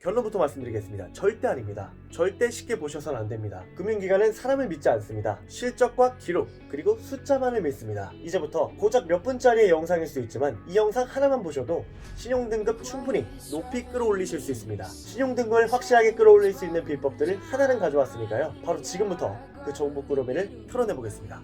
결론부터 말씀드리겠습니다. 절대 아닙니다. 절대 쉽게 보셔서는 안 됩니다. 금융기관은 사람을 믿지 않습니다. 실적과 기록, 그리고 숫자만을 믿습니다. 이제부터 고작 몇 분짜리의 영상일 수 있지만 이 영상 하나만 보셔도 신용등급 충분히 높이 끌어올리실 수 있습니다. 신용등급을 확실하게 끌어올릴 수 있는 비법들을 하나는 가져왔으니까요. 바로 지금부터 그 정보 꾸러미를 털어내보겠습니다.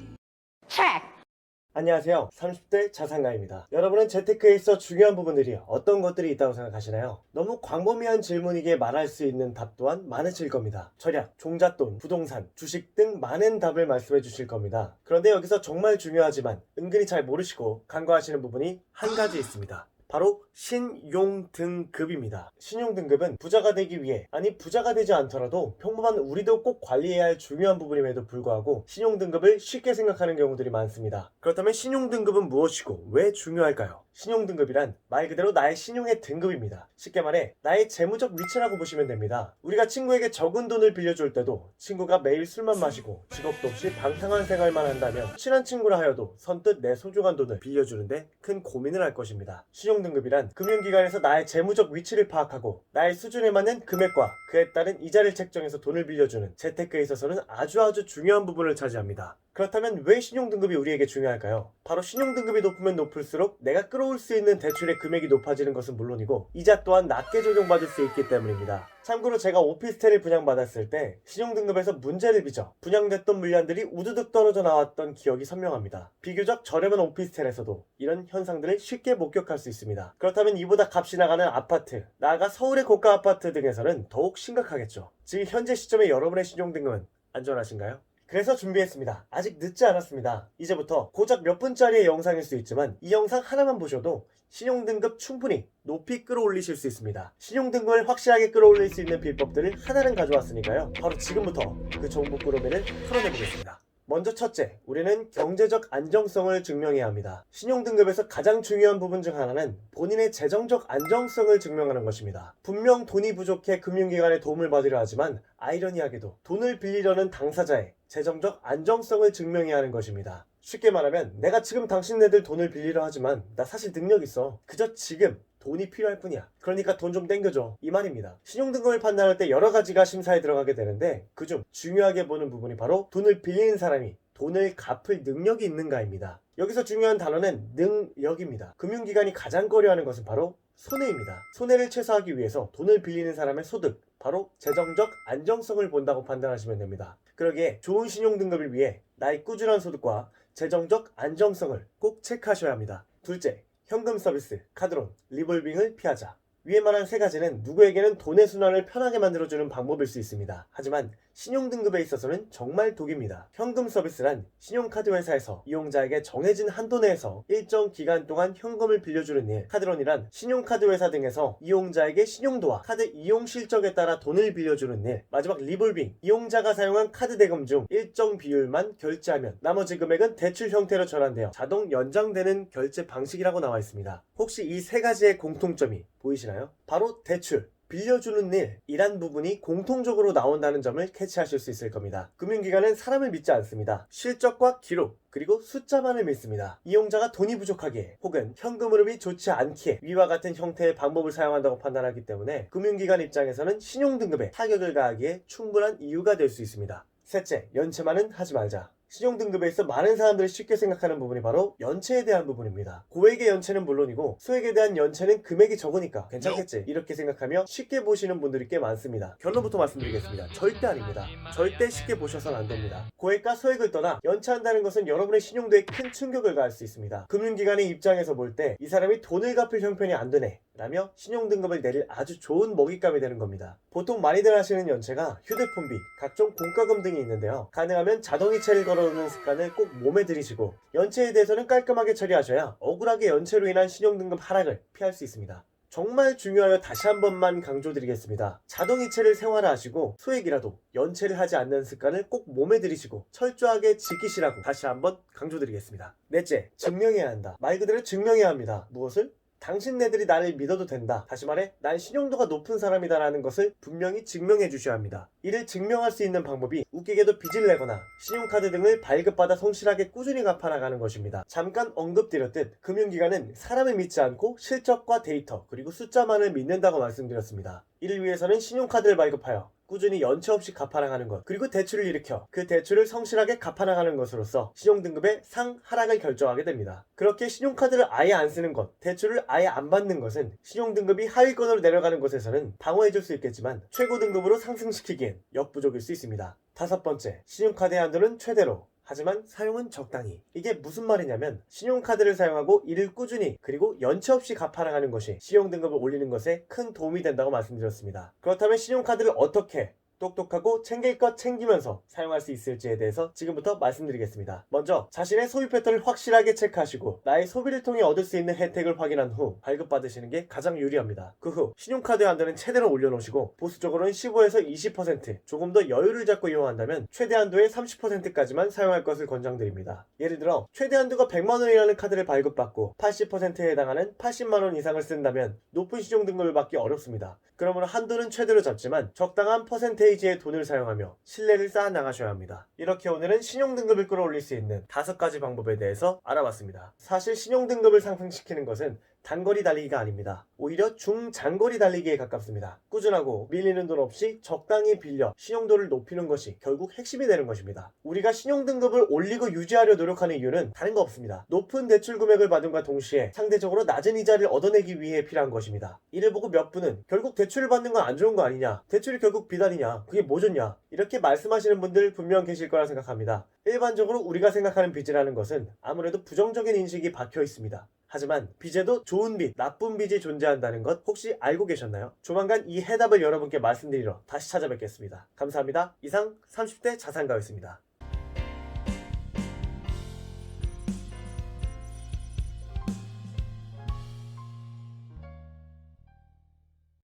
안녕하세요. 30대 자산가입니다. 여러분은 재테크에 있어 중요한 부분들이 어떤 것들이 있다고 생각하시나요? 너무 광범위한 질문이기에 말할 수 있는 답 또한 많으실 겁니다. 절약, 종잣돈, 부동산, 주식 등 많은 답을 말씀해 주실 겁니다. 그런데 여기서 정말 중요하지만 은근히 잘 모르시고 간과하시는 부분이 한 가지 있습니다. 바로 신용등급입니다. 신용등급은 부자가 되기 위해, 아니 부자가 되지 않더라도 평범한 우리도 꼭 관리해야 할 중요한 부분임에도 불구하고 신용등급을 쉽게 생각하는 경우들이 많습니다. 그렇다면 신용등급은 무엇이고 왜 중요할까요? 신용등급이란 말 그대로 나의 신용의 등급입니다. 쉽게 말해 나의 재무적 위치라고 보시면 됩니다. 우리가 친구에게 적은 돈을 빌려줄 때도 친구가 매일 술만 마시고 직업도 없이 방탕한 생활만 한다면 친한 친구라 하여도 선뜻 내 소중한 돈을 빌려주는데 큰 고민을 할 것입니다. 신용등급이란 금융기관에서 나의 재무적 위치를 파악하고 나의 수준에 맞는 금액과 그에 따른 이자를 책정해서 돈을 빌려주는 재테크에 있어서는 아주 중요한 부분을 차지합니다. 그렇다면 왜 신용등급이 우리에게 중요할까요? 바로 신용등급이 높으면 높을수록 내가 끌어올 수 있는 대출의 금액이 높아지는 것은 물론이고 이자 또한 낮게 적용받을 수 있기 때문입니다. 참고로 제가 오피스텔을 분양받았을 때 신용등급에서 문제를 빚어 분양됐던 물량들이 우두둑 떨어져 나왔던 기억이 선명합니다. 비교적 저렴한 오피스텔에서도 이런 현상들을 쉽게 목격할 수 있습니다. 그렇다면 이보다 값이 나가는 아파트, 나아가 서울의 고가 아파트 등에서는 더욱 심각하겠죠. 지금 현재 시점에 여러분의 신용등급은 안전하신가요? 그래서 준비했습니다. 아직 늦지 않았습니다. 이제부터 고작 몇 분짜리의 영상일 수 있지만 이 영상 하나만 보셔도 신용등급 충분히 높이 끌어올리실 수 있습니다. 신용등급을 확실하게 끌어올릴 수 있는 비법들을 하나는 가져왔으니까요. 바로 지금부터 그 정보 꾸러미를 털어내보겠습니다. 먼저 첫째, 우리는 경제적 안정성을 증명해야 합니다. 신용등급에서 가장 중요한 부분 중 하나는 본인의 재정적 안정성을 증명하는 것입니다. 분명 돈이 부족해 금융기관의 도움을 받으려 하지만 아이러니하게도 돈을 빌리려는 당사자의 재정적 안정성을 증명해야 하는 것입니다. 쉽게 말하면 내가 지금 당신네들 돈을 빌리려 하지만 나 사실 능력 있어. 그저 지금 돈이 필요할 뿐이야. 그러니까 돈 좀 땡겨줘. 이 말입니다. 신용등급을 판단할 때 여러 가지가 심사에 들어가게 되는데 그중 중요하게 보는 부분이 바로 돈을 빌리는 사람이 돈을 갚을 능력이 있는가입니다. 여기서 중요한 단어는 능력입니다. 금융기관이 가장 꺼려하는 것은 바로 손해입니다. 손해를 최소화하기 위해서 돈을 빌리는 사람의 소득, 바로 재정적 안정성을 본다고 판단하시면 됩니다. 그러기에 좋은 신용등급을 위해 나의 꾸준한 소득과 재정적 안정성을 꼭 체크하셔야 합니다. 둘째, 현금 서비스, 카드론, 리볼빙을 피하자. 위에 말한 세 가지는 누구에게는 돈의 순환을 편하게 만들어주는 방법일 수 있습니다. 하지만 신용등급에 있어서는 정말 독입니다. 현금 서비스란 신용카드 회사에서 이용자에게 정해진 한도 내에서 일정 기간 동안 현금을 빌려주는 일, 카드론이란 신용카드 회사 등에서 이용자에게 신용도와 카드 이용 실적에 따라 돈을 빌려주는 일, 마지막 리볼빙, 이용자가 사용한 카드 대금 중 일정 비율만 결제하면 나머지 금액은 대출 형태로 전환되어 자동 연장되는 결제 방식이라고 나와 있습니다. 혹시 이 세 가지의 공통점이 보이시나요? 바로 대출, 빌려주는 일이란 부분이 공통적으로 나온다는 점을 캐치하실 수 있을 겁니다. 금융기관은 사람을 믿지 않습니다. 실적과 기록, 그리고 숫자만을 믿습니다. 이용자가 돈이 부족하기에 혹은 현금 흐름이 좋지 않기에 위와 같은 형태의 방법을 사용한다고 판단하기 때문에 금융기관 입장에서는 신용등급에 타격을 가하기에 충분한 이유가 될 수 있습니다. 셋째, 연체만은 하지 말자. 신용등급에 있어 많은 사람들이 쉽게 생각하는 부분이 바로 연체에 대한 부분입니다. 고액의 연체는 물론이고 소액에 대한 연체는 금액이 적으니까 괜찮겠지 이렇게 생각하며 쉽게 보시는 분들이 꽤 많습니다. 결론부터 말씀드리겠습니다. 절대 아닙니다. 절대 쉽게 보셔서는 안 됩니다. 고액과 소액을 떠나 연체한다는 것은 여러분의 신용도에 큰 충격을 가할 수 있습니다. 금융기관의 입장에서 볼 때 이 사람이 돈을 갚을 형편이 안 되네 라며 신용등급을 내릴 아주 좋은 먹잇감이 되는 겁니다. 보통 많이들 하시는 연체가 휴대폰비, 각종 공과금 등이 있는데요. 가능하면 자동이체를 걸어놓는 습관을 꼭 몸에 들이시고 연체에 대해서는 깔끔하게 처리하셔야 억울하게 연체로 인한 신용등급 하락을 피할 수 있습니다. 정말 중요하여 다시 한 번만 강조드리겠습니다. 자동이체를 생활화하시고 소액이라도 연체를 하지 않는 습관을 꼭 몸에 들이시고 철저하게 지키시라고 다시 한번 강조드리겠습니다. 넷째, 증명해야 한다. 말 그대로 증명해야 합니다. 무엇을? 당신네들이 나를 믿어도 된다. 다시 말해 난 신용도가 높은 사람이다라는 것을 분명히 증명해 주셔야 합니다. 이를 증명할 수 있는 방법이 웃기게도 빚을 내거나 신용카드 등을 발급받아 성실하게 꾸준히 갚아나가는 것입니다. 잠깐 언급드렸듯 금융기관은 사람을 믿지 않고 실적과 데이터 그리고 숫자만을 믿는다고 말씀드렸습니다. 이를 위해서는 신용카드를 발급하여 꾸준히 연체 없이 갚아나가는 것, 그리고 대출을 일으켜 그 대출을 성실하게 갚아나가는 것으로써 신용등급의 상, 하락을 결정하게 됩니다. 그렇게 신용카드를 아예 안 쓰는 것, 대출을 아예 안 받는 것은 신용등급이 하위권으로 내려가는 것에서는 방어해줄 수 있겠지만 최고 등급으로 상승시키기엔 역부족일 수 있습니다. 다섯 번째, 신용카드의 한도는 최대로, 하지만 사용은 적당히. 이게 무슨 말이냐면 신용카드를 사용하고 이를 꾸준히 그리고 연체 없이 갚아나가는 것이 신용등급을 올리는 것에 큰 도움이 된다고 말씀드렸습니다. 그렇다면 신용카드를 어떻게 똑똑하고 챙길 것 챙기면서 사용할 수 있을지에 대해서 지금부터 말씀드리겠습니다. 먼저 자신의 소비 패턴을 확실하게 체크하시고 나의 소비를 통해 얻을 수 있는 혜택을 확인한 후 발급받으시는 게 가장 유리합니다. 그 후 신용카드의 한도는 최대로 올려놓으시고 보수적으로는 15에서 20% 조금 더 여유를 잡고 이용한다면 최대 한도의 30%까지만 사용할 것을 권장드립니다. 예를 들어 최대 한도가 100만원이라는 카드를 발급받고 80%에 해당하는 80만원 이상을 쓴다면 높은 신용등급을 받기 어렵습니다. 그러므로 한도는 최대로 잡지만 적당한 퍼센테이지의 돈을 사용하며 신뢰를 쌓아 나가셔야 합니다. 이렇게 오늘은 신용등급을 끌어올릴 수 있는 5가지 방법에 대해서 알아봤습니다. 사실 신용등급을 상승시키는 것은 단거리 달리기가 아닙니다. 오히려 중장거리 달리기에 가깝습니다. 꾸준하고 밀리는 돈 없이 적당히 빌려 신용도를 높이는 것이 결국 핵심이 되는 것입니다. 우리가 신용등급을 올리고 유지하려 노력하는 이유는 다른 거 없습니다. 높은 대출 금액을 받음과 동시에 상대적으로 낮은 이자를 얻어내기 위해 필요한 것입니다. 이를 보고 몇 분은 결국 대출을 받는 건 안 좋은 거 아니냐, 대출이 결국 비단이냐, 그게 뭐 좋냐, 이렇게 말씀하시는 분들 분명 계실 거라 생각합니다. 일반적으로 우리가 생각하는 빚이라는 것은 아무래도 부정적인 인식이 박혀 있습니다. 하지만 빚에도 좋은 빚, 나쁜 빚이 존재한다는 것 혹시 알고 계셨나요? 조만간 이 해답을 여러분께 말씀드리러 다시 찾아뵙겠습니다. 감사합니다. 이상 30대 자산가였습니다.